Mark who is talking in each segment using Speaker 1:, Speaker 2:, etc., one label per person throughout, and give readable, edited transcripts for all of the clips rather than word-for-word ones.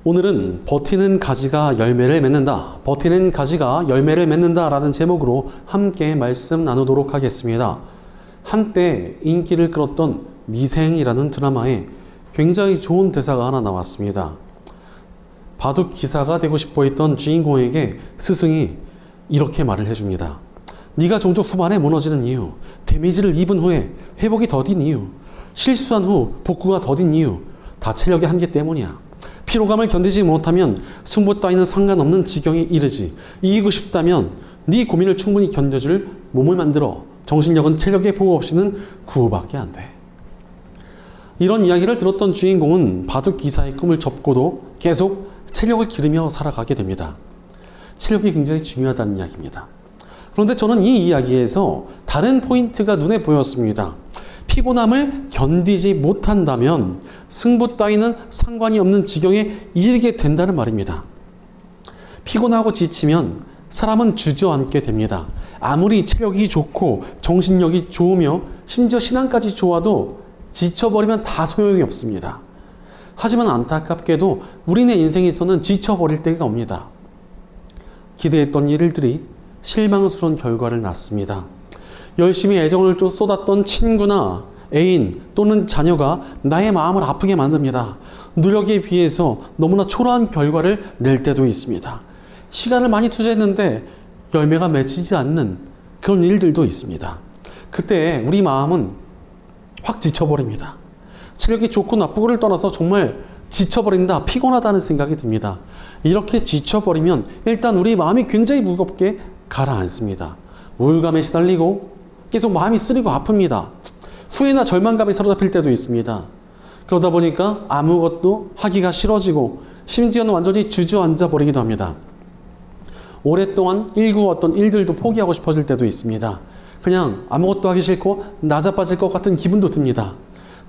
Speaker 1: 오늘은 버티는 가지가 열매를 맺는다. 버티는 가지가 열매를 맺는다 라는 제목으로 함께 말씀 나누도록 하겠습니다. 한때 인기를 끌었던 미생이라는 드라마에 굉장히 좋은 대사가 하나 나왔습니다. 바둑 기사가 되고 싶어 했던 주인공에게 스승이 이렇게 말을 해줍니다. 네가 종족 후반에 무너지는 이유, 데미지를 입은 후에 회복이 더딘 이유, 실수한 후 복구가 더딘 이유, 다 체력의 한계 때문이야. 피로감을 견디지 못하면 승부 따위는 상관없는 지경에 이르지. 이기고 싶다면 네 고민을 충분히 견뎌줄 몸을 만들어. 정신력은 체력의 보호 없이는 구호밖에 안 돼. 이런 이야기를 들었던 주인공은 바둑 기사의 꿈을 접고도 계속 체력을 기르며 살아가게 됩니다. 체력이 굉장히 중요하다는 이야기입니다. 그런데 저는 이 이야기에서 다른 포인트가 눈에 보였습니다. 피곤함을 견디지 못한다면 승부 따위는 상관이 없는 지경에 이르게 된다는 말입니다. 피곤하고 지치면 사람은 주저앉게 됩니다. 아무리 체력이 좋고 정신력이 좋으며 심지어 신앙까지 좋아도 지쳐버리면 다 소용이 없습니다. 하지만 안타깝게도 우리네 인생에서는 지쳐버릴 때가 옵니다. 기대했던 일들이 실망스러운 결과를 낳습니다. 열심히 애정을 쏟았던 친구나 애인 또는 자녀가 나의 마음을 아프게 만듭니다. 노력에 비해서 너무나 초라한 결과를 낼 때도 있습니다. 시간을 많이 투자했는데 열매가 맺히지 않는 그런 일들도 있습니다. 그때 우리 마음은 확 지쳐버립니다. 체력이 좋고 나쁘고를 떠나서 정말 지쳐버린다, 피곤하다는 생각이 듭니다. 이렇게 지쳐버리면 일단 우리 마음이 굉장히 무겁게 가라앉습니다. 우울감에 시달리고 계속 마음이 쓰리고 아픕니다. 후회나 절망감에 사로잡힐 때도 있습니다. 그러다 보니까 아무것도 하기가 싫어지고 심지어는 완전히 주저앉아 버리기도 합니다. 오랫동안 일구었던 일들도 포기하고 싶어질 때도 있습니다. 그냥 아무것도 하기 싫고 나자빠질 것 같은 기분도 듭니다.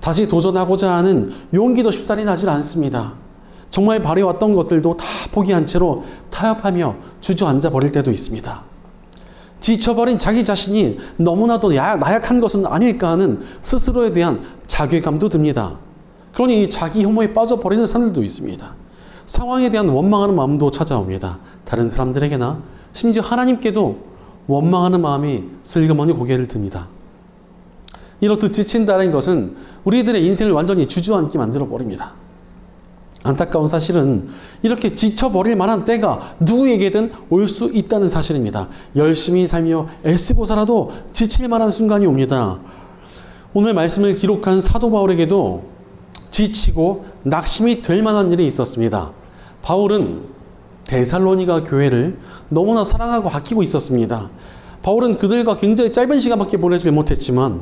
Speaker 1: 다시 도전하고자 하는 용기도 쉽사리 나질 않습니다. 정말 바래왔던 것들도 다 포기한 채로 타협하며 주저앉아 버릴 때도 있습니다. 지쳐버린 자기 자신이 너무나도 나약한 것은 아닐까 하는 스스로에 대한 자괴감도 듭니다. 그러니 자기 혐오에 빠져버리는 사람들도 있습니다. 상황에 대한 원망하는 마음도 찾아옵니다. 다른 사람들에게나 심지어 하나님께도 원망하는 마음이 슬그머니 고개를 듭니다. 이렇듯 지친다는 것은 우리들의 인생을 완전히 주저앉게 만들어버립니다. 안타까운 사실은 이렇게 지쳐버릴 만한 때가 누구에게든 올 수 있다는 사실입니다. 열심히 살며 애쓰고 살아도 지칠 만한 순간이 옵니다. 오늘 말씀을 기록한 사도 바울에게도 지치고 낙심이 될 만한 일이 있었습니다. 바울은 데살로니가 교회를 너무나 사랑하고 아끼고 있었습니다. 바울은 그들과 굉장히 짧은 시간밖에 보내지 못했지만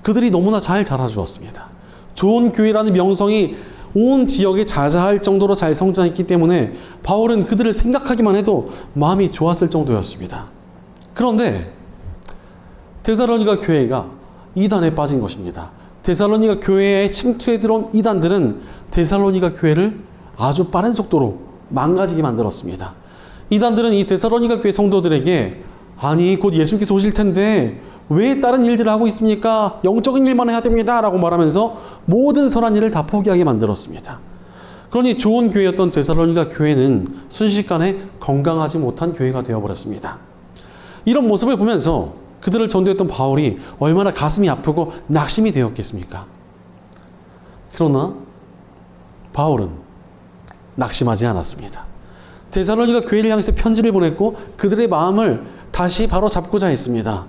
Speaker 1: 그들이 너무나 잘 자라주었습니다. 좋은 교회라는 명성이 온 지역에 자자할 정도로 잘 성장했기 때문에 바울은 그들을 생각하기만 해도 마음이 좋았을 정도였습니다. 그런데 데살로니가 교회가 이단에 빠진 것입니다. 데살로니가 교회에 침투해 들어온 이단들은 데살로니가 교회를 아주 빠른 속도로 망가지게 만들었습니다. 이단들은 이 데살로니가 교회 성도들에게 아니 곧 예수께서 오실 텐데 왜 다른 일들을 하고 있습니까? 영적인 일만 해야 됩니다 라고 말하면서 모든 선한 일을 다 포기하게 만들었습니다. 그러니 좋은 교회였던 데살로니가 교회는 순식간에 건강하지 못한 교회가 되어버렸습니다. 이런 모습을 보면서 그들을 전도했던 바울이 얼마나 가슴이 아프고 낙심이 되었겠습니까? 그러나 바울은 낙심하지 않았습니다. 데살로니가 교회를 향해서 편지를 보냈고 그들의 마음을 다시 바로 잡고자 했습니다.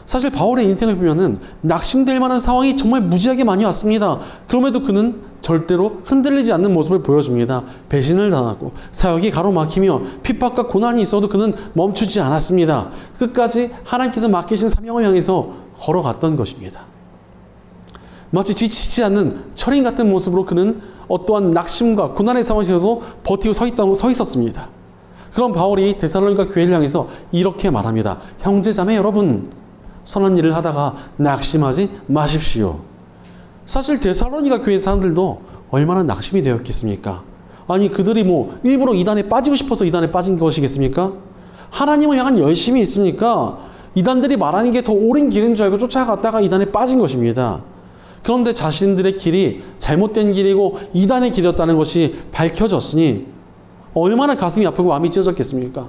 Speaker 1: 사실 바울의 인생을 보면은 낙심될 만한 상황이 정말 무지하게 많이 왔습니다. 그럼에도 그는 절대로 흔들리지 않는 모습을 보여줍니다. 배신을 당하고 사역이 가로막히며 핍박과 고난이 있어도 그는 멈추지 않았습니다. 끝까지 하나님께서 맡기신 사명을 향해서 걸어갔던 것입니다. 마치 지치지 않는 철인 같은 모습으로 그는 어떠한 낙심과 고난의 상황에서도 버티고 서 있었습니다. 그럼 바울이 데살로니가 교회를 향해서 이렇게 말합니다. 형제자매 여러분, 선한 일을 하다가 낙심하지 마십시오. 사실 데살로니가 교회 사람들도 얼마나 낙심이 되었겠습니까? 아니 그들이 일부러 이단에 빠지고 싶어서 이단에 빠진 것이겠습니까? 하나님을 향한 열심이 있으니까 이단들이 말하는 게 더 옳은 길인 줄 알고 쫓아갔다가 이단에 빠진 것입니다. 그런데 자신들의 길이 잘못된 길이고 이단의 길이었다는 것이 밝혀졌으니 얼마나 가슴이 아프고 마음이 찢어졌겠습니까?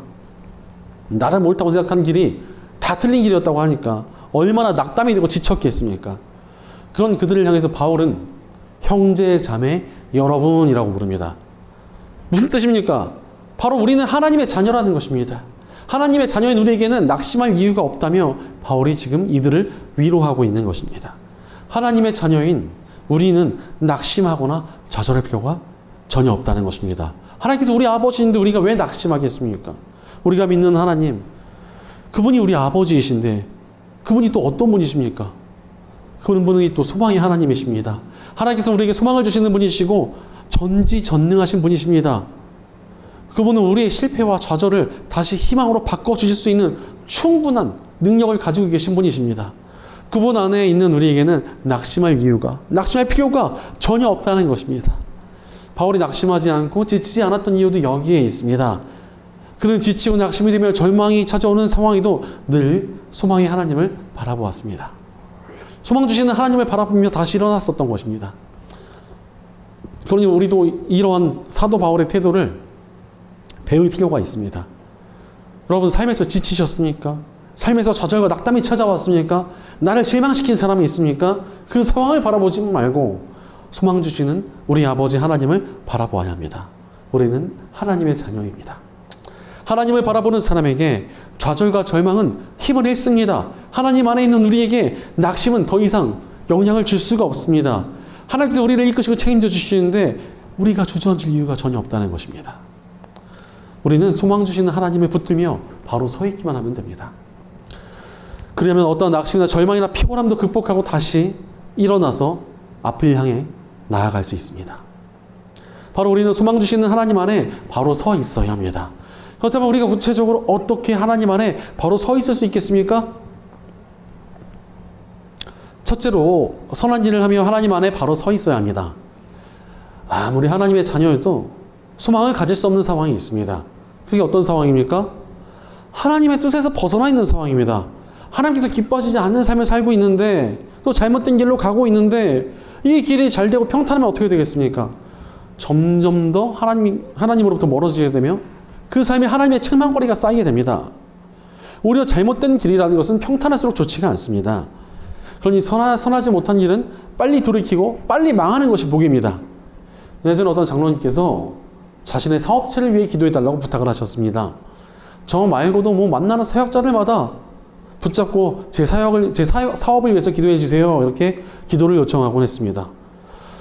Speaker 1: 나는 옳다고 생각한 길이 다 틀린 길이었다고 하니까 얼마나 낙담이 되고 지쳤겠습니까? 그런 그들을 향해서 바울은 형제, 자매, 여러분이라고 부릅니다. 무슨 뜻입니까? 바로 우리는 하나님의 자녀라는 것입니다. 하나님의 자녀인 우리에게는 낙심할 이유가 없다며 바울이 지금 이들을 위로하고 있는 것입니다. 하나님의 자녀인 우리는 낙심하거나 좌절할 필요가 전혀 없다는 것입니다. 하나님께서 우리 아버지인데 우리가 왜 낙심하겠습니까? 우리가 믿는 하나님, 그분이 우리 아버지이신데 그분이 또 어떤 분이십니까? 그분이 또 소망의 하나님이십니다. 하나님께서 우리에게 소망을 주시는 분이시고 전지전능하신 분이십니다. 그분은 우리의 실패와 좌절을 다시 희망으로 바꿔주실 수 있는 충분한 능력을 가지고 계신 분이십니다. 그분 안에 있는 우리에게는 낙심할 필요가 전혀 없다는 것입니다. 바울이 낙심하지 않고 지치지 않았던 이유도 여기에 있습니다. 그는 지치고 낙심이 되며 절망이 찾아오는 상황에도 늘 소망의 하나님을 바라보았습니다. 소망 주시는 하나님을 바라보며 다시 일어났었던 것입니다. 그러니 우리도 이러한 사도 바울의 태도를 배울 필요가 있습니다. 여러분, 삶에서 지치셨습니까? 삶에서 좌절과 낙담이 찾아왔습니까? 나를 실망시킨 사람이 있습니까? 그 상황을 바라보지 말고 소망 주시는 우리 아버지 하나님을 바라보아야 합니다. 우리는 하나님의 자녀입니다. 하나님을 바라보는 사람에게 좌절과 절망은 힘을 잃습니다. 하나님 안에 있는 우리에게 낙심은 더 이상 영향을 줄 수가 없습니다. 하나님께서 우리를 이끄시고 책임져 주시는데 우리가 주저앉을 이유가 전혀 없다는 것입니다. 우리는 소망 주시는 하나님을 붙들며 바로 서 있기만 하면 됩니다. 그러면 어떤 낙심이나 절망이나 피곤함도 극복하고 다시 일어나서 앞을 향해 나아갈 수 있습니다. 바로 우리는 소망 주시는 하나님 안에 바로 서 있어야 합니다. 그렇다면 우리가 구체적으로 어떻게 하나님 안에 바로 서 있을 수 있겠습니까? 첫째로 선한 일을 하며 하나님 안에 바로 서 있어야 합니다. 아무리 하나님의 자녀여도 소망을 가질 수 없는 상황이 있습니다. 그게 어떤 상황입니까? 하나님의 뜻에서 벗어나 있는 상황입니다. 하나님께서 기뻐하시지 않는 삶을 살고 있는데 또 잘못된 길로 가고 있는데 이 길이 잘 되고 평탄하면 어떻게 되겠습니까? 점점 더 하나님으로부터 멀어지게 되며 그 삶에 하나님의 책망거리가 쌓이게 됩니다. 오히려 잘못된 길이라는 것은 평탄할수록 좋지가 않습니다. 그러니 선하지 못한 길은 빨리 돌이키고 빨리 망하는 것이 복입니다. 예전에 어떤 장로님께서 자신의 사업체를 위해 기도해달라고 부탁을 하셨습니다. 저 말고도 만나는 사역자들마다 붙잡고 제 사업을 위해서 기도해 주세요. 이렇게 기도를 요청하곤 했습니다.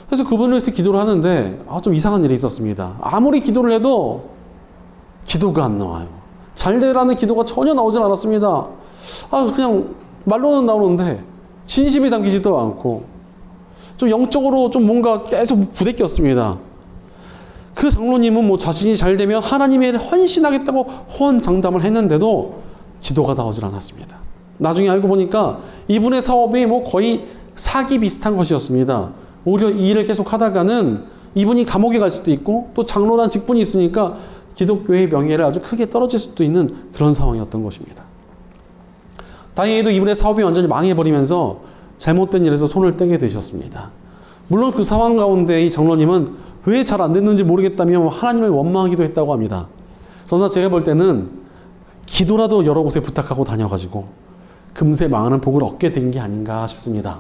Speaker 1: 그래서 그분을 위해서 기도를 하는데 좀 이상한 일이 있었습니다. 아무리 기도를 해도 기도가 안 나와요. 잘 되라는 기도가 전혀 나오질 않았습니다. 그냥 말로는 나오는데 진심이 담기지도 않고 좀 영적으로 좀 뭔가 계속 부대꼈습니다. 그 장로님은 자신이 잘 되면 하나님에 헌신하겠다고 호언장담을 했는데도 기도가 나오질 않았습니다. 나중에 알고 보니까 이분의 사업이 거의 사기 비슷한 것이었습니다. 오히려 이 일을 계속 하다가는 이분이 감옥에 갈 수도 있고 또 장로란 직분이 있으니까 기독교의 명예를 아주 크게 떨어질 수도 있는 그런 상황이었던 것입니다. 다행히도 이분의 사업이 완전히 망해버리면서 잘못된 일에서 손을 떼게 되셨습니다. 물론 그 상황 가운데 이 장로님은 왜 잘 안 됐는지 모르겠다며 하나님을 원망하기도 했다고 합니다. 그러나 제가 볼 때는 기도라도 여러 곳에 부탁하고 다녀가지고 금세 망하는 복을 얻게 된 게 아닌가 싶습니다.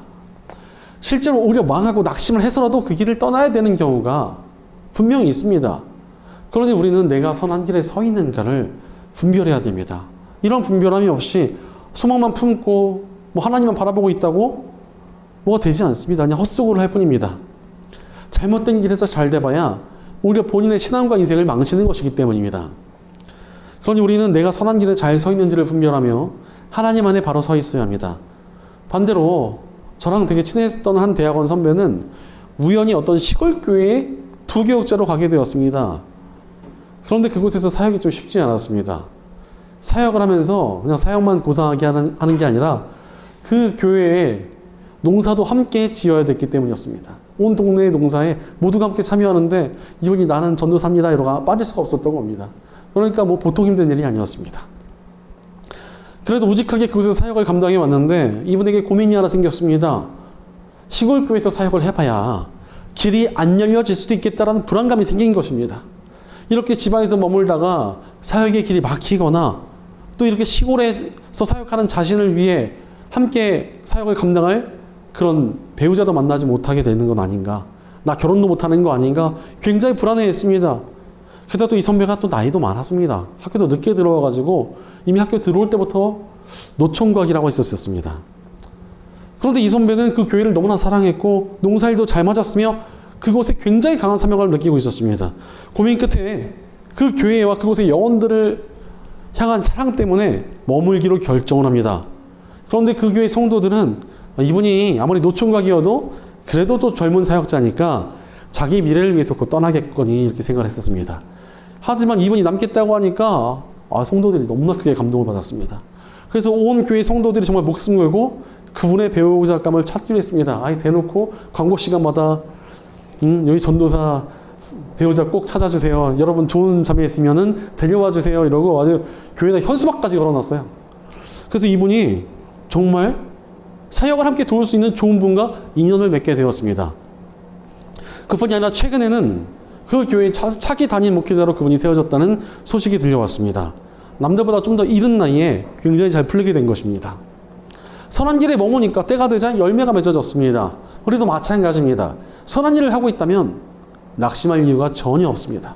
Speaker 1: 실제로 오히려 망하고 낙심을 해서라도 그 길을 떠나야 되는 경우가 분명히 있습니다. 그러니 우리는 내가 선한 길에 서 있는가를 분별해야 됩니다. 이런 분별함이 없이 소망만 품고 하나님만 바라보고 있다고 뭐가 되지 않습니다. 그냥 헛수고를 할 뿐입니다. 잘못된 길에서 잘 돼봐야 오히려 본인의 신앙과 인생을 망치는 것이기 때문입니다. 그러니 우리는 내가 선한 길에 잘 서 있는지를 분별하며 하나님 안에 바로 서 있어야 합니다. 반대로 저랑 되게 친했던 한 대학원 선배는 우연히 어떤 시골 교회에 부교육자로 가게 되었습니다. 그런데 그곳에서 사역이 좀 쉽지 않았습니다. 사역을 하면서 그냥 사역만 고상하게 하는 게 아니라 그 교회에 농사도 함께 지어야 됐기 때문이었습니다. 온 동네의 농사에 모두가 함께 참여하는데 이분이 나는 전도사입니다 이러고 빠질 수가 없었던 겁니다. 그러니까 보통 힘든 일이 아니었습니다. 그래도 우직하게 그곳에서 사역을 감당해 왔는데 이분에게 고민이 하나 생겼습니다. 시골 교회에서 사역을 해봐야 길이 안 열려질 수도 있겠다라는 불안감이 생긴 것입니다. 이렇게 지방에서 머물다가 사역의 길이 막히거나 또 이렇게 시골에서 사역하는 자신을 위해 함께 사역을 감당할 그런 배우자도 만나지 못하게 되는 건 아닌가. 나 결혼도 못하는 거 아닌가. 굉장히 불안해했습니다. 게다가 또 이 선배가 또 나이도 많았습니다. 학교도 늦게 들어와가지고 이미 학교 들어올 때부터 노총각이라고 했었습니다. 그런데 이 선배는 그 교회를 너무나 사랑했고 농사일도 잘 맞았으며 그곳에 굉장히 강한 사명감을 느끼고 있었습니다. 고민 끝에 그 교회와 그곳의 영혼들을 향한 사랑 때문에 머물기로 결정을 합니다. 그런데 그 교회 성도들은 이분이 아무리 노총각이어도 그래도 또 젊은 사역자니까 자기 미래를 위해서 곧 떠나겠거니 이렇게 생각을 했었습니다. 하지만 이분이 남겠다고 하니까 성도들이 너무나 크게 감동을 받았습니다. 그래서 온 교회 성도들이 정말 목숨 걸고 그분의 배우자감을 찾기로 했습니다. 대놓고 광고 시간마다 여기 전도사 배우자 꼭 찾아주세요. 여러분 좋은 자매 있으면은 데려와 주세요. 이러고 아주 교회에다 현수막까지 걸어놨어요. 그래서 이분이 정말 사역을 함께 도울 수 있는 좋은 분과 인연을 맺게 되었습니다. 그뿐이 아니라 최근에는 그 교회에 차기 담임 목회자로 그분이 세워졌다는 소식이 들려왔습니다. 남들보다 좀 더 이른 나이에 굉장히 잘 풀리게 된 것입니다. 선한 길에 머무니까 때가 되자 열매가 맺어졌습니다. 우리도 마찬가지입니다. 선한 일을 하고 있다면 낙심할 이유가 전혀 없습니다.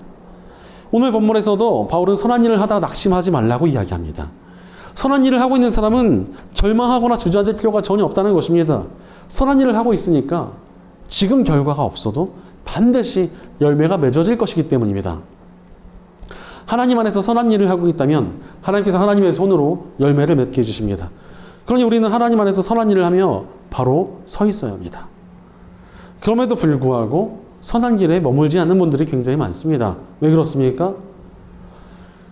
Speaker 1: 오늘 본문에서도 바울은 선한 일을 하다가 낙심하지 말라고 이야기합니다. 선한 일을 하고 있는 사람은 절망하거나 주저앉을 필요가 전혀 없다는 것입니다. 선한 일을 하고 있으니까 지금 결과가 없어도 반드시 열매가 맺어질 것이기 때문입니다. 하나님 안에서 선한 일을 하고 있다면 하나님께서 하나님의 손으로 열매를 맺게 해주십니다. 그러니 우리는 하나님 안에서 선한 일을 하며 바로 서 있어야 합니다. 그럼에도 불구하고 선한 길에 머물지 않는 분들이 굉장히 많습니다. 왜 그렇습니까?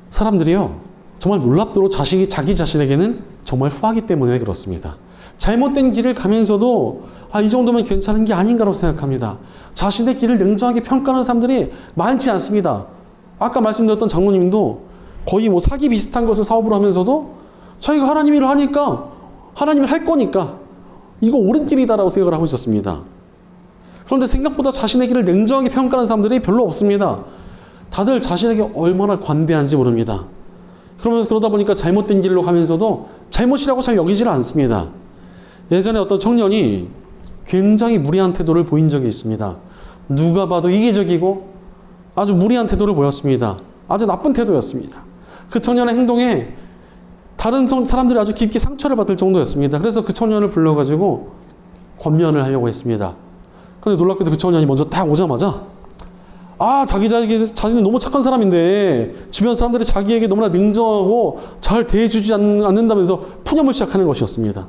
Speaker 1: 사람들이요, 정말 놀랍도록 자기 자신에게는 정말 후하기 때문에 그렇습니다. 잘못된 길을 가면서도 이 정도면 괜찮은 게 아닌가라고 생각합니다. 자신의 길을 냉정하게 평가하는 사람들이 많지 않습니다. 아까 말씀드렸던 장로님도 거의 사기 비슷한 것을 사업으로 하면서도 자기가 하나님 일을 하니까 하나님을 할 거니까 이거 옳은 길이다라고 생각을 하고 있었습니다. 그런데 생각보다 자신의 길을 냉정하게 평가하는 사람들이 별로 없습니다. 다들 자신에게 얼마나 관대한지 모릅니다. 그러다 보니까 잘못된 길로 가면서도 잘못이라고 잘 여기지를 않습니다. 예전에 어떤 청년이 굉장히 무리한 태도를 보인 적이 있습니다. 누가 봐도 이기적이고 아주 무리한 태도를 보였습니다. 아주 나쁜 태도였습니다. 그 청년의 행동에 다른 사람들이 아주 깊게 상처를 받을 정도였습니다. 그래서 그 청년을 불러가지고 권면을 하려고 했습니다. 그런데 놀랍게도 그 청년이 먼저 딱 오자마자 자기는 너무 착한 사람인데 주변 사람들이 자기에게 너무나 냉정하고 잘 대해주지 않는다면서 푸념을 시작하는 것이었습니다.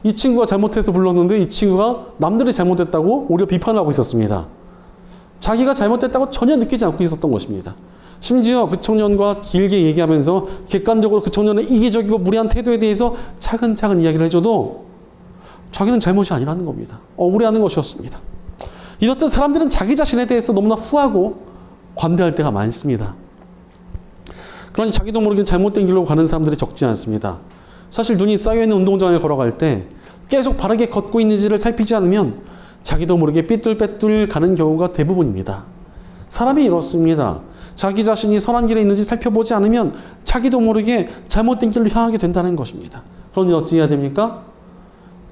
Speaker 1: 이 친구가 잘못해서 불렀는데 이 친구가 남들이 잘못했다고 오히려 비판을 하고 있었습니다. 자기가 잘못했다고 전혀 느끼지 않고 있었던 것입니다. 심지어 그 청년과 길게 얘기하면서 객관적으로 그 청년의 이기적이고 무리한 태도에 대해서 차근차근 이야기를 해줘도 자기는 잘못이 아니라는 겁니다. 억울해하는 것이었습니다. 이렇듯 사람들은 자기 자신에 대해서 너무나 후하고 관대할 때가 많습니다. 그러니 자기도 모르게 잘못된 길로 가는 사람들이 적지 않습니다. 사실 눈이 쌓여있는 운동장에 걸어갈 때 계속 바르게 걷고 있는지를 살피지 않으면 자기도 모르게 삐뚤빼뚤 가는 경우가 대부분입니다. 사람이 이렇습니다. 자기 자신이 선한 길에 있는지 살펴보지 않으면 자기도 모르게 잘못된 길로 향하게 된다는 것입니다. 그러니 어찌 해야 됩니까?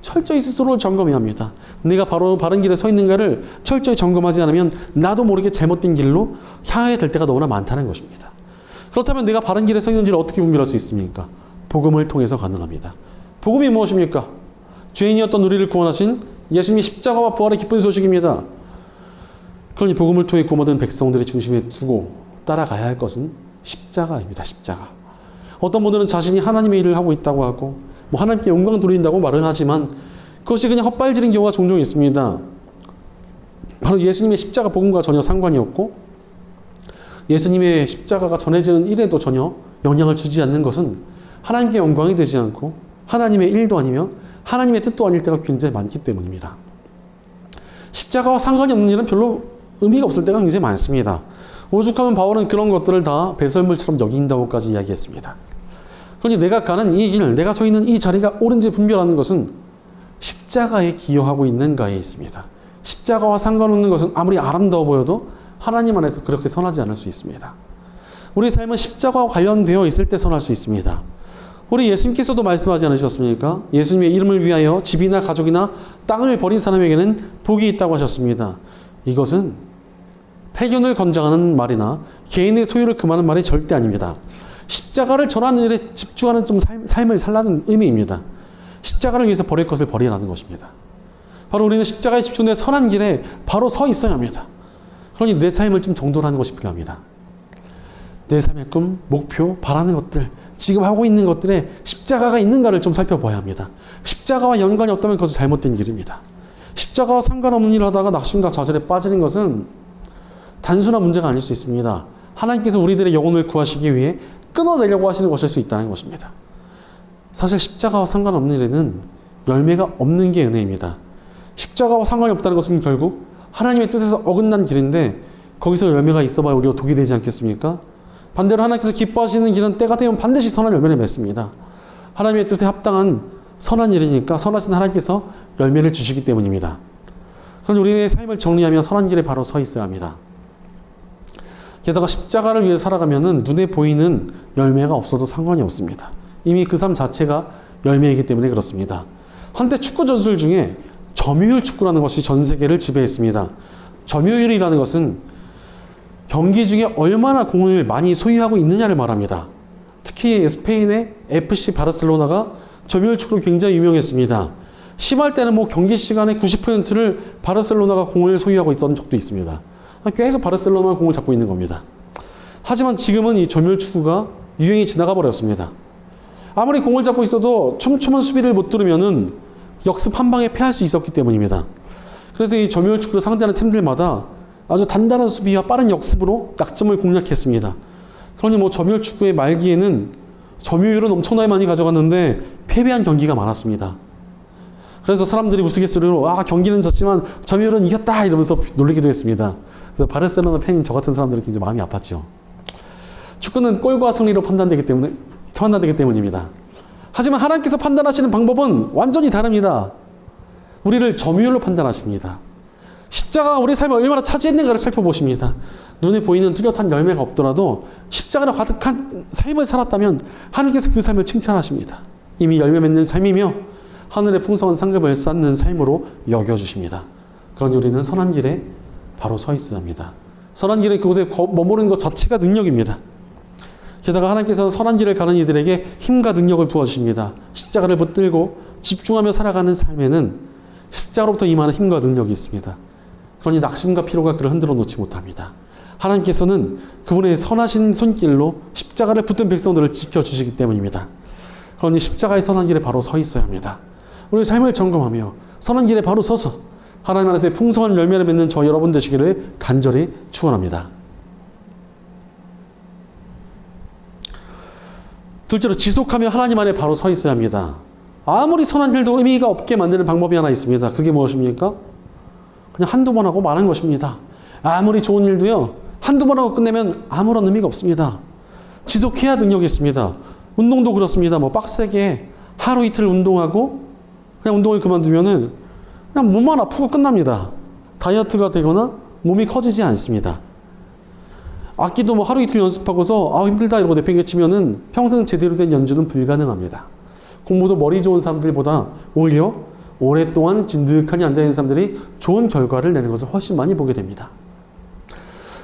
Speaker 1: 철저히 스스로를 점검해야 합니다. 내가 바로 바른 길에 서 있는가를 철저히 점검하지 않으면 나도 모르게 잘못된 길로 향하게 될 때가 너무나 많다는 것입니다. 그렇다면 내가 바른 길에 서 있는지를 어떻게 분별할 수 있습니까? 복음을 통해서 가능합니다. 복음이 무엇입니까? 죄인이었던 우리를 구원하신 예수님의 십자가와 부활의 기쁜 소식입니다. 그러니 복음을 통해 구원받은 백성들의 중심에 두고 따라가야 할 것은 십자가입니다. 십자가. 어떤 분들은 자신이 하나님의 일을 하고 있다고 하고 하나님께 영광 돌린다고 말은 하지만 그것이 그냥 헛발질인 경우가 종종 있습니다. 바로 예수님의 십자가 복음과 전혀 상관이 없고 예수님의 십자가가 전해지는 일에도 전혀 영향을 주지 않는 것은 하나님께 영광이 되지 않고 하나님의 일도 아니며 하나님의 뜻도 아닐 때가 굉장히 많기 때문입니다. 십자가와 상관이 없는 일은 별로 의미가 없을 때가 굉장히 많습니다. 오죽하면 바울은 그런 것들을 다 배설물처럼 여긴다고까지 이야기했습니다. 그러니 내가 가는 이 길, 내가 서 있는 이 자리가 옳은지 분별하는 것은 십자가에 기여하고 있는가에 있습니다. 십자가와 상관없는 것은 아무리 아름다워 보여도 하나님 안에서 그렇게 선하지 않을 수 있습니다. 우리 삶은 십자가와 관련되어 있을 때 선할 수 있습니다. 우리 예수님께서도 말씀하지 않으셨습니까? 예수님의 이름을 위하여 집이나 가족이나 땅을 버린 사람에게는 복이 있다고 하셨습니다. 이것은 패견을 권장하는 말이나 개인의 소유를 금하는 말이 절대 아닙니다. 십자가를 전하는 일에 집중하는 좀 삶을 살라는 의미입니다. 십자가를 위해서 버릴 것을 버리라는 것입니다. 바로 우리는 십자가에 집중된 선한 길에 바로 서 있어야 합니다. 그러니 내 삶을 좀 정돈하는 것이 필요합니다. 내 삶의 꿈, 목표, 바라는 것들, 지금 하고 있는 것들에 십자가가 있는가를 좀 살펴봐야 합니다. 십자가와 연관이 없다면 그것은 잘못된 길입니다. 십자가와 상관없는 일을 하다가 낙심과 좌절에 빠지는 것은 단순한 문제가 아닐 수 있습니다. 하나님께서 우리들의 영혼을 구하시기 위해 끊어내려고 하시는 것일 수 있다는 것입니다. 사실 십자가와 상관없는 일에는 열매가 없는 게 은혜입니다. 십자가와 상관이 없다는 것은 결국 하나님의 뜻에서 어긋난 길인데 거기서 열매가 있어봐야 우리가 독이 되지 않겠습니까? 반대로 하나님께서 기뻐하시는 길은 때가 되면 반드시 선한 열매를 맺습니다. 하나님의 뜻에 합당한 선한 일이니까 선하신 하나님께서 열매를 주시기 때문입니다. 그런데 우리의 삶을 정리하며 선한 길에 바로 서 있어야 합니다. 게다가 십자가를 위해 살아가면은 눈에 보이는 열매가 없어도 상관이 없습니다. 이미 그 삶 자체가 열매이기 때문에 그렇습니다. 한때 축구 전술 중에 점유율 축구라는 것이 전 세계를 지배했습니다. 점유율이라는 것은 경기 중에 얼마나 공을 많이 소유하고 있느냐를 말합니다. 특히 스페인의 FC 바르셀로나가 점유율 축구로 굉장히 유명했습니다. 심할 때는 경기 시간의 90%를 바르셀로나가 공을 소유하고 있던 적도 있습니다. 계속 바르셀로나가 공을 잡고 있는 겁니다. 하지만 지금은 이 점유율 축구가 유행이 지나가 버렸습니다. 아무리 공을 잡고 있어도 촘촘한 수비를 못 뚫으면은 역습 한 방에 패할 수 있었기 때문입니다. 그래서 이 점유율 축구를 상대하는 팀들마다 아주 단단한 수비와 빠른 역습으로 약점을 공략했습니다. 그러니 점유율 축구의 말기에는 점유율은 엄청나게 많이 가져갔는데 패배한 경기가 많았습니다. 그래서 사람들이 우스갯소리로 경기는 졌지만 점유율은 이겼다 이러면서 놀리기도 했습니다. 그래서 바르셀로나 팬인 저 같은 사람들은 굉장히 마음이 아팠죠. 축구는 골과 승리로 판단되기 때문입니다. 하지만 하나님께서 판단하시는 방법은 완전히 다릅니다. 우리를 점유율로 판단하십니다. 십자가가 우리 삶에 얼마나 차지했는가를 살펴보십니다. 눈에 보이는 뚜렷한 열매가 없더라도 십자가로 가득한 삶을 살았다면 하나님께서 그 삶을 칭찬하십니다. 이미 열매 맺는 삶이며 하늘의 풍성한 상급을 쌓는 삶으로 여겨주십니다. 그러니 우리는 선한 길에 바로 서 있어야 합니다. 선한 길에 그곳에 머무르는 것 자체가 능력입니다. 게다가 하나님께서 선한 길을 가는 이들에게 힘과 능력을 부어주십니다. 십자가를 붙들고 집중하며 살아가는 삶에는 십자가로부터 임하는 힘과 능력이 있습니다. 그러니 낙심과 피로가 그를 흔들어 놓지 못합니다. 하나님께서는 그분의 선하신 손길로 십자가를 붙든 백성들을 지켜주시기 때문입니다. 그러니 십자가의 선한 길에 바로 서 있어야 합니다. 우리 삶을 점검하며 선한 길에 바로 서서 하나님 안에서의 풍성한 열매를 맺는 저 여러분 되시기를 간절히 축원합니다. 둘째로 지속하며 하나님 안에 바로 서 있어야 합니다. 아무리 선한 일도 의미가 없게 만드는 방법이 하나 있습니다. 그게 무엇입니까? 그냥 한두 번 하고 마는 것입니다. 아무리 좋은 일도요, 한두 번 하고 끝내면 아무런 의미가 없습니다. 지속해야 능력이 있습니다. 운동도 그렇습니다. 빡세게 하루 이틀 운동하고 그냥 운동을 그만두면은 그냥 몸만 아프고 끝납니다. 다이어트가 되거나 몸이 커지지 않습니다. 악기도 하루 이틀 연습하고서 힘들다 이러고 내팽개치면은 평생 제대로 된 연주는 불가능합니다. 공부도 머리 좋은 사람들보다 오히려 오랫동안 진득하니 앉아있는 사람들이 좋은 결과를 내는 것을 훨씬 많이 보게 됩니다.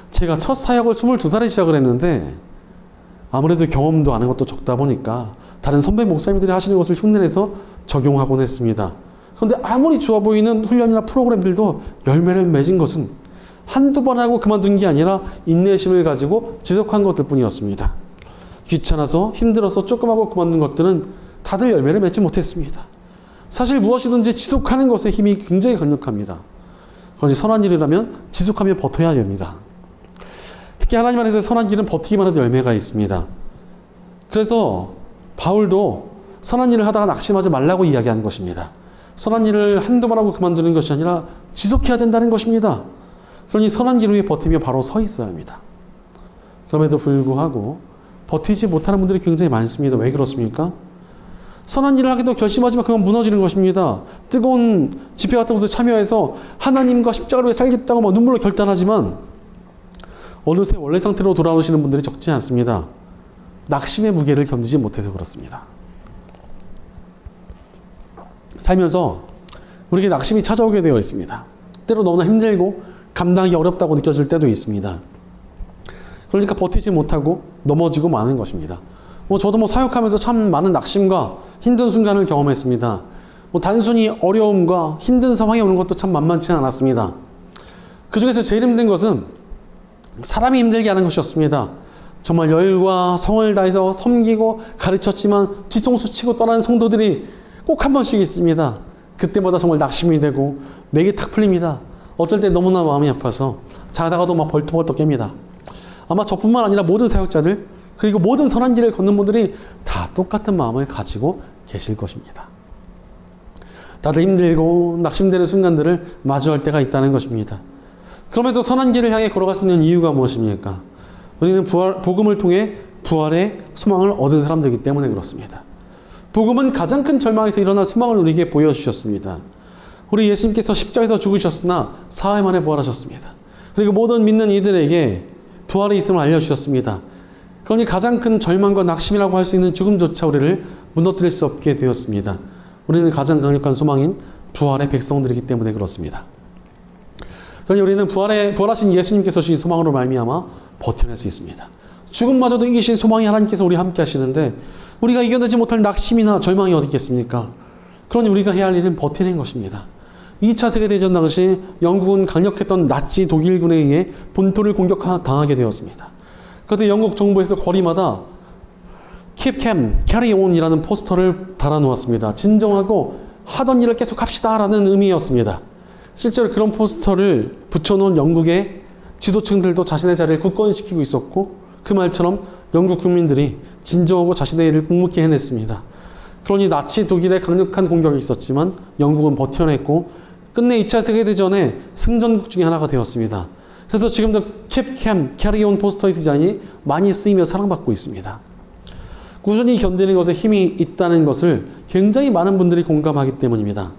Speaker 1: 제가 첫 사역을 22살에 시작을 했는데 아무래도 경험도 아는 것도 적다 보니까 다른 선배 목사님들이 하시는 것을 흉내내서 적용하곤 했습니다. 그런데 아무리 좋아 보이는 훈련이나 프로그램들도 열매를 맺은 것은 한두 번 하고 그만둔 게 아니라 인내심을 가지고 지속한 것들 뿐이었습니다. 귀찮아서 힘들어서 조금 하고 그만둔 것들은 다들 열매를 맺지 못했습니다. 사실 무엇이든지 지속하는 것에 힘이 굉장히 강력합니다. 그런지 선한 일이라면 지속하며 버텨야 됩니다. 특히 하나님 안에서의 선한 길은 버티기만 해도 열매가 있습니다. 그래서 바울도 선한 일을 하다가 낙심하지 말라고 이야기하는 것입니다. 선한 일을 한두 번 하고 그만두는 것이 아니라 지속해야 된다는 것입니다. 그러니 선한 길 위에 버티며 바로 서 있어야 합니다. 그럼에도 불구하고 버티지 못하는 분들이 굉장히 많습니다. 왜 그렇습니까? 선한 일을 하기도 결심하지만 그건 무너지는 것입니다. 뜨거운 집회 같은 곳에 참여해서 하나님과 십자가를 위해 살겠다고 막 눈물로 결단하지만 어느새 원래 상태로 돌아오시는 분들이 적지 않습니다. 낙심의 무게를 견디지 못해서 그렇습니다. 살면서 우리에게 낙심이 찾아오게 되어 있습니다. 때로 너무나 힘들고 감당하기 어렵다고 느껴질 때도 있습니다. 그러니까 버티지 못하고 넘어지고 마는 것입니다. 저도 사역하면서 참 많은 낙심과 힘든 순간을 경험했습니다. 단순히 어려움과 힘든 상황이 오는 것도 참 만만치 않았습니다. 그 중에서 제일 힘든 것은 사람이 힘들게 하는 것이었습니다. 정말 열과 성을 다해서 섬기고 가르쳤지만 뒤통수 치고 떠나는 성도들이 꼭 한 번씩 있습니다. 그때마다 정말 낙심이 되고 맥이 탁 풀립니다. 어쩔 때 너무나 마음이 아파서 자다가도 막 벌떡벌떡 깹니다. 아마 저뿐만 아니라 모든 사역자들 그리고 모든 선한 길을 걷는 분들이 다 똑같은 마음을 가지고 계실 것입니다. 다들 힘들고 낙심되는 순간들을 마주할 때가 있다는 것입니다. 그럼에도 선한 길을 향해 걸어갈 수 있는 이유가 무엇입니까? 우리는 복음을 통해 부활의 소망을 얻은 사람들이기 때문에 그렇습니다. 복음은 가장 큰 절망에서 일어난 소망을 우리에게 보여주셨습니다. 우리 예수님께서 십자가에서 죽으셨으나 사흘 만에 부활하셨습니다. 그리고 모든 믿는 이들에게 부활이 있음을 알려주셨습니다. 그러니 가장 큰 절망과 낙심이라고 할 수 있는 죽음조차 우리를 무너뜨릴 수 없게 되었습니다. 우리는 가장 강력한 소망인 부활의 백성들이기 때문에 그렇습니다. 그러니 우리는 부활하신 예수님께서 주신 소망으로 말미암아 버텨낼 수 있습니다. 죽음마저도 이기신 소망이 하나님께서 우리와 함께 하시는데 우리가 이겨내지 못할 낙심이나 절망이 어디 있겠습니까? 그러니 우리가 해야 할 일은 버티는 것입니다. 2차 세계대전 당시 영국은 강력했던 나치 독일군에 의해 본토를 공격당하게 되었습니다. 그때 영국 정부에서 거리마다 Keep calm, carry on 이라는 포스터를 달아놓았습니다. 진정하고 하던 일을 계속 합시다 라는 의미였습니다. 실제로 그런 포스터를 붙여놓은 영국의 지도층들도 자신의 자리를 굳건히 지키고 있었고 그 말처럼 영국 국민들이 진정하고 자신의 일을 묵묵히 해냈습니다. 그러니 나치 독일의 강력한 공격이 있었지만 영국은 버텨냈고 끝내 2차 세계대전의 승전국 중에 하나가 되었습니다. 그래서 지금도 Keep calm, carry on 포스터의 디자인이 많이 쓰이며 사랑받고 있습니다. 꾸준히 견디는 것에 힘이 있다는 것을 굉장히 많은 분들이 공감하기 때문입니다.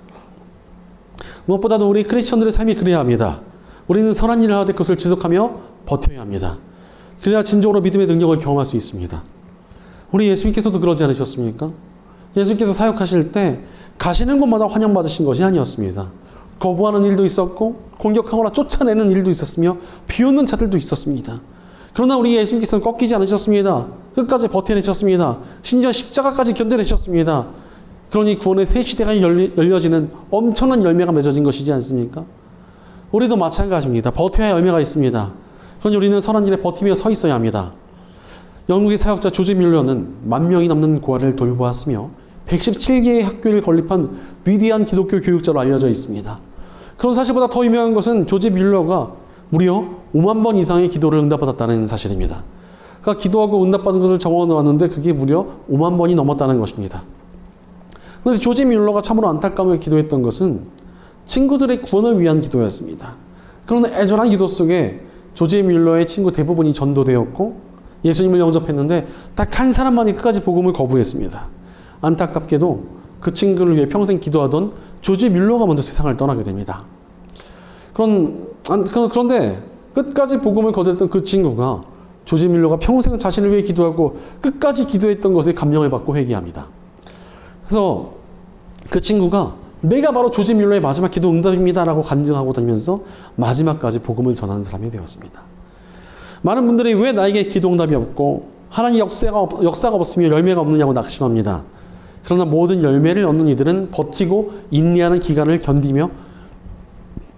Speaker 1: 무엇보다도 우리 크리스천들의 삶이 그래야 합니다. 우리는 선한 일을 하되 그것을 지속하며 버텨야 합니다. 그래야 진정으로 믿음의 능력을 경험할 수 있습니다. 우리 예수님께서도 그러지 않으셨습니까? 예수님께서 사역하실 때 가시는 곳마다 환영받으신 것이 아니었습니다. 거부하는 일도 있었고 공격하거나 쫓아내는 일도 있었으며 비웃는 자들도 있었습니다. 그러나 우리 예수님께서는 꺾이지 않으셨습니다. 끝까지 버텨내셨습니다. 심지어 십자가까지 견뎌내셨습니다. 그러니 구원의 새 시대가 열려지는 엄청난 열매가 맺어진 것이지 않습니까? 우리도 마찬가지입니다. 버텨야 열매가 있습니다. 그러니 우리는 선한 일에 버티며 서 있어야 합니다. 영국의 사역자 조지 뮬러는 10,000명이 넘는 고아를 돌보았으며 117개의 학교를 건립한 위대한 기독교 교육자로 알려져 있습니다. 그런 사실보다 더 유명한 것은 조지 뮬러가 무려 5만 번 이상의 기도를 응답받았다는 사실입니다. 그러니까 기도하고 응답받은 것을 적어놓았는데 그게 무려 5만 번이 넘었다는 것입니다. 그런데 조지 뮬러가 참으로 안타까움을 기도했던 것은 친구들의 구원을 위한 기도였습니다. 그러나 애절한 기도 속에 조지 뮬러의 친구 대부분이 전도되었고 예수님을 영접했는데 딱 한 사람만이 끝까지 복음을 거부했습니다. 안타깝게도 그 친구를 위해 평생 기도하던 조지 뮬러가 먼저 세상을 떠나게 됩니다. 그런데 끝까지 복음을 거절했던 그 친구가 조지 뮬러가 평생 자신을 위해 기도하고 끝까지 기도했던 것에 감명을 받고 회개합니다. 그래서 그 친구가 내가 바로 조지 뮬러의 마지막 기도 응답입니다 라고 간증하고 다니면서 마지막까지 복음을 전하는 사람이 되었습니다. 많은 분들이 왜 나에게 기도 응답이 없고 하나님 역사가 없으며 열매가 없느냐고 낙심합니다. 그러나 모든 열매를 얻는 이들은 버티고 인내하는 기간을 견디며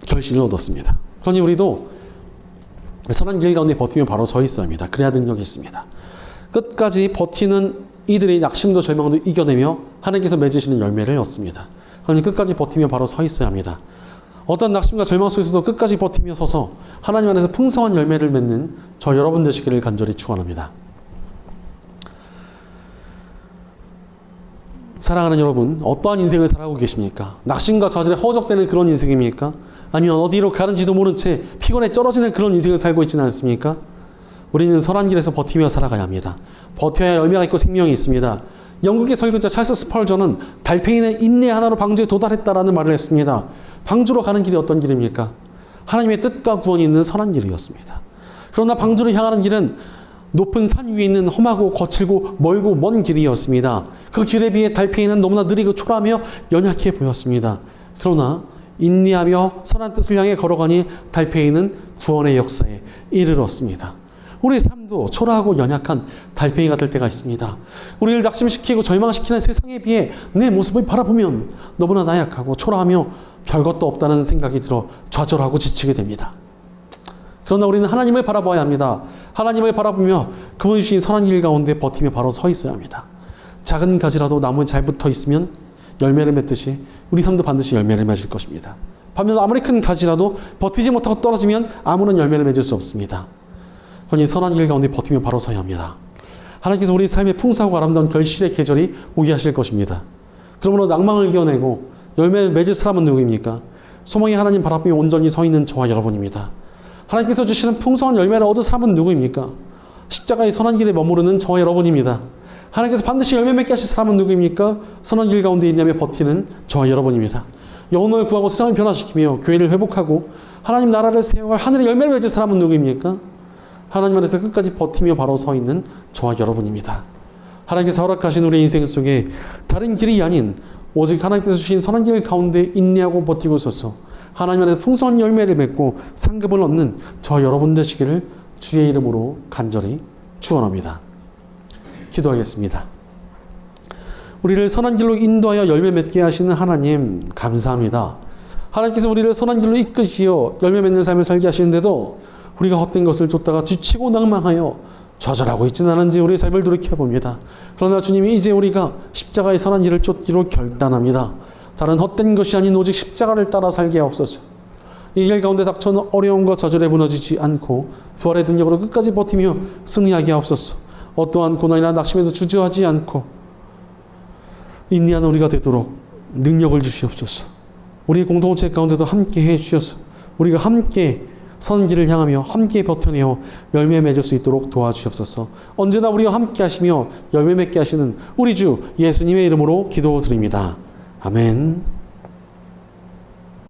Speaker 1: 결실을 얻었습니다. 그러니 우리도 선한 길 가운데 버티며 바로 서 있어야 합니다. 그래야 능력이 있습니다. 끝까지 버티는 이들의 낙심도 절망도 이겨내며 하나님께서 맺으시는 열매를 얻습니다. 그러니 끝까지 버티며 바로 서 있어야 합니다. 어떤 낙심과 절망 속에서도 끝까지 버티며 서서 하나님 안에서 풍성한 열매를 맺는 저 여러분 되시기를 간절히 축원합니다. 사랑하는 여러분, 어떠한 인생을 살아가고 계십니까? 낙심과 좌절에 허우적대는 그런 인생입니까? 아니면 어디로 가는지도 모른 채 피곤에 쩔어지는 그런 인생을 살고 있지는 않습니까? 우리는 선한 길에서 버티며 살아가야 합니다. 버텨야 열매가 있고 생명이 있습니다. 영국의 설교자 찰스 스펄전은 달팽이는 인내 하나로 방주에 도달했다라는 말을 했습니다. 방주로 가는 길이 어떤 길입니까? 하나님의 뜻과 구원이 있는 선한 길이었습니다. 그러나 방주로 향하는 길은 높은 산 위에 있는 험하고 거칠고 멀고 먼 길이었습니다. 그 길에 비해 달팽이는 너무나 느리고 초라하며 연약해 보였습니다. 그러나 인내하며 선한 뜻을 향해 걸어가니 달팽이는 구원의 역사에 이르렀습니다. 우리의 삶도 초라하고 연약한 달팽이가 될 때가 있습니다. 우리를 낙심시키고 절망시키는 세상에 비해 내 모습을 바라보면 너무나 나약하고 초라하며 별것도 없다는 생각이 들어 좌절하고 지치게 됩니다. 그러나 우리는 하나님을 바라봐야 합니다. 하나님을 바라보며 그분이 주신 선한 길 가운데 버티며 바로 서 있어야 합니다. 작은 가지라도 나무에 잘 붙어 있으면 열매를 맺듯이 우리 삶도 반드시 열매를 맺을 것입니다. 반면 아무리 큰 가지라도 버티지 못하고 떨어지면 아무런 열매를 맺을 수 없습니다. 그러니 선한 길 가운데 버티며 바로 서야 합니다. 하나님께서 우리 삶의 풍성하고 아름다운 결실의 계절이 오게 하실 것입니다. 그러므로 낭망을 이겨내고 열매를 맺을 사람은 누구입니까? 소망이 하나님 발 앞에 온전히 서 있는 저와 여러분입니다. 하나님께서 주시는 풍성한 열매를 얻을 사람은 누구입니까? 십자가의 선한 길에 머무르는 저와 여러분입니다. 하나님께서 반드시 열매 맺게 하실 사람은 누구입니까? 선한 길 가운데 있냐며 버티는 저와 여러분입니다. 영혼을 구하고 세상을 변화시키며 교회를 회복하고 하나님 나라를 세워갈 하늘의 열매를 맺을 사람은 누구입니까? 하나님 안에서 끝까지 버티며 바로 서 있는 저와 여러분입니다. 하나님께서 허락하신 우리 인생 속에 다른 길이 아닌 오직 하나님께서 주신 선한 길 가운데 인내하고 버티고 있어서 하나님 안에서 풍성한 열매를 맺고 상급을 얻는 저와 여러분 되시기를 주의 이름으로 간절히 축원합니다. 기도하겠습니다. 우리를 선한 길로 인도하여 열매 맺게 하시는 하나님 감사합니다. 하나님께서 우리를 선한 길로 이끄시어 열매 맺는 삶을 살게 하시는데도 우리가 헛된 것을 쫓다가 지치고 낭망하여 좌절하고 있지는 않은지 우리의 삶을 돌이켜봅니다. 그러나 주님이 이제 우리가 십자가의 선한 길을 쫓기로 결단합니다. 다른 헛된 것이 아닌 오직 십자가를 따라 살게 하옵소서. 이 길 가운데 닥쳐오는 어려움과 좌절에 무너지지 않고 부활의 능력으로 끝까지 버티며 승리하게 하옵소서. 어떠한 고난이나 낙심에도 주저하지 않고 인내하는 우리가 되도록 능력을 주시옵소서. 우리의 공동체 가운데도 함께 해 주셔서 우리가 함께 선 길을 향하며 함께 버텨내어 열매 맺을 수 있도록 도와주시옵소서. 언제나 우리와 함께 하시며 열매 맺게 하시는 우리 주 예수님의 이름으로 기도드립니다. 아멘.